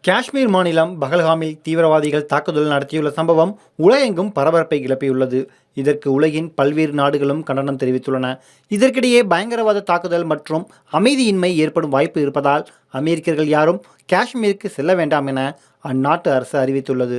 காஷ்மீர் மாநிலம் பஹல்காமில் தீவிரவாதிகள் தாக்குதல் நடத்தியுள்ள சம்பவம் உலகெங்கும் பரபரப்பை கிளப்பியுள்ளது. இதற்கு உலகின் பல்வேறு நாடுகளும் கண்டனம் தெரிவித்துள்ளன. இதற்கிடையே பயங்கரவாத தாக்குதல் மற்றும் அமைதியின்மை ஏற்படும் வாய்ப்பு இருப்பதால் அமெரிக்கர்கள் யாரும் காஷ்மீருக்கு செல்ல வேண்டாம் என அந்நாட்டு அரசு அறிவித்துள்ளது.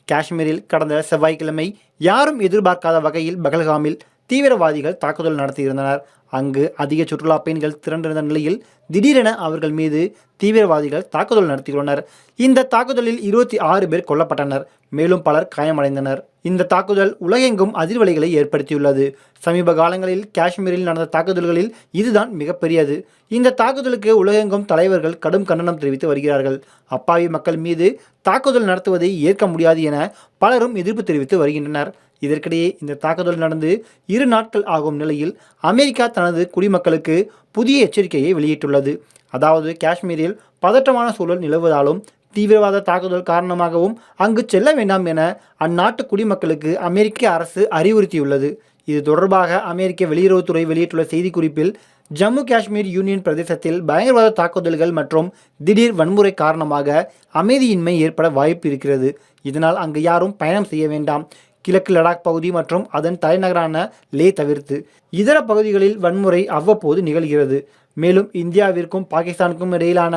காஷ்மீரில் கடந்த செவ்வாய்க்கிழமை யாரும் எதிர்பார்க்காத வகையில் பஹல்காமில் தீவிரவாதிகள் தாக்குதல் நடத்தியிருந்தனர். அங்கு அதிக சுற்றுலா பயணிகள் திரண்டிருந்த நிலையில் திடீரென அவர்கள் மீது தீவிரவாதிகள் தாக்குதல் நடத்தியுள்ளனர். இந்த தாக்குதலில் 26 பேர் கொல்லப்பட்டனர். மேலும் பலர் காயமடைந்தனர். இந்த தாக்குதல் உலகெங்கும் அதிர்வலைகளை ஏற்படுத்தியுள்ளது. சமீப காலங்களில் காஷ்மீரில் நடந்த தாக்குதல்களில் இதுதான் மிகப்பெரியது. இந்த தாக்குதலுக்கு உலகெங்கும் தலைவர்கள் கடும் கண்டனம் தெரிவித்து வருகிறார்கள். அப்பாவி மக்கள் மீது தாக்குதல் நடத்துவதை ஏற்க முடியாது என பலரும் எதிர்ப்பு தெரிவித்து வருகின்றனர். இதற்கிடையே இந்த தாக்குதல் நடந்து 2 நாட்கள் ஆகும் நிலையில் அமெரிக்கா தனது குடிமக்களுக்கு புதிய எச்சரிக்கையை வெளியிட்டுள்ளது. அதாவது காஷ்மீரில் பதற்றமான சூழல் நிலவுவதாலும் தீவிரவாத தாக்குதல் காரணமாகவும் அங்கு செல்ல வேண்டாம் என அந்நாட்டு குடிமக்களுக்கு அமெரிக்க அரசு அறிவுறுத்தியுள்ளது. இது தொடர்பாக அமெரிக்க வெளியுறவுத்துறை வெளியிட்டுள்ள செய்திக்குறிப்பில், ஜம்மு காஷ்மீர் யூனியன் பிரதேசத்தில் பயங்கரவாத தாக்குதல்கள் மற்றும் திடீர் வன்முறை காரணமாக அமைதியின்மை ஏற்பட வாய்ப்பு இருக்கிறது. இதனால் அங்கு யாரும் பயணம் செய்ய வேண்டாம். கிழக்கு லடாக் பகுதி மற்றும் அதன் தலைநகரான லே தவிர்த்து இதர பகுதிகளில் வன்முறை அவ்வப்போது நிகழ்கிறது. மேலும் இந்தியாவிற்கும் பாகிஸ்தானுக்கும் இடையிலான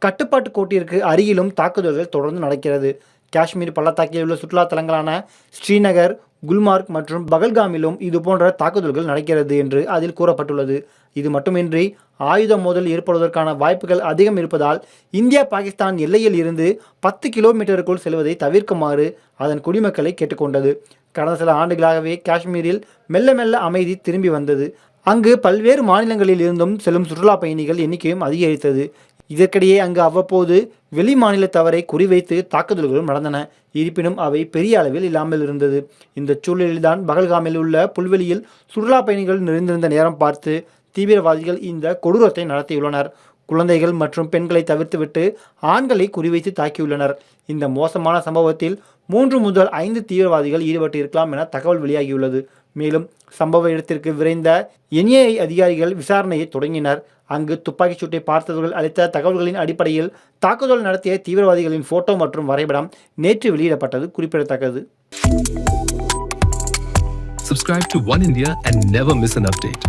கட்டுப்பாட்டு கோட்டிற்கு அருகிலும் தாக்குதல்கள் தொடர்ந்து நடக்கிறது. காஷ்மீர் பள்ளத்தாக்கில் உள்ள சுற்றுலா தலங்களான ஸ்ரீநகர், குல்மார்க் மற்றும் பகல்காமிலும் இதுபோன்ற தாக்குதல்கள் நடக்கிறது என்று அதில் கூறப்பட்டுள்ளது. இது மட்டுமின்றி ஆயுத மோதல் ஏற்படுவதற்கான வாய்ப்புகள் அதிகம் இருப்பதால் இந்தியா பாகிஸ்தான் எல்லையில் இருந்து 10 கிலோமீட்டருக்குள் செல்வதை தவிர்க்குமாறு அதன் குடிமக்களை கேட்டுக்கொண்டது. கடந்த சில ஆண்டுகளாகவே காஷ்மீரில் மெல்ல மெல்ல அமைதி திரும்பி வந்தது. அங்கு பல்வேறு மாநிலங்களில் இருந்தும் செல்லும் சுற்றுலா பயணிகள் எண்ணிக்கையும் அதிகரித்தது. இதற்கிடையே அங்கு அவ்வப்போது வெளி மாநிலத்தவரை குறிவைத்து தாக்குதல்களும் நடந்தன. இருப்பினும் அவை பெரிய அளவில் இல்லாமல் இருந்தது. இந்த சூழலில்தான் பஹல்காமில் உள்ள புல்வெளியில் சுற்றுலா பயணிகள் நிறைந்திருந்த நேரம் பார்த்து தீவிரவாதிகள் இந்த கொடூரத்தை நடத்தியுள்ளனர். குழந்தைகள் மற்றும் பெண்களை தவிர்த்துவிட்டு ஆண்களை குறிவைத்து தாக்கியுள்ளனர். இந்த மோசமான சம்பவத்தில் 3 முதல் 5 தீவிரவாதிகள் ஈடுபட்டு இருக்கலாம் என தகவல் வெளியாகியுள்ளது. மேலும் சம்பவ இடத்திற்கு விரைந்த NIA அதிகாரிகள் விசாரணையை தொடங்கினர். அங்கு துப்பாக்கிச் சூட்டை பார்த்தவர்கள் அளித்த தகவல்களின் அடிப்படையில் தாக்குதல் நடத்திய தீவிரவாதிகளின் போட்டோ மற்றும் வரைபடம் நேற்று வெளியிடப்பட்டது குறிப்பிடத்தக்கது. Subscribe to One India and never miss an update.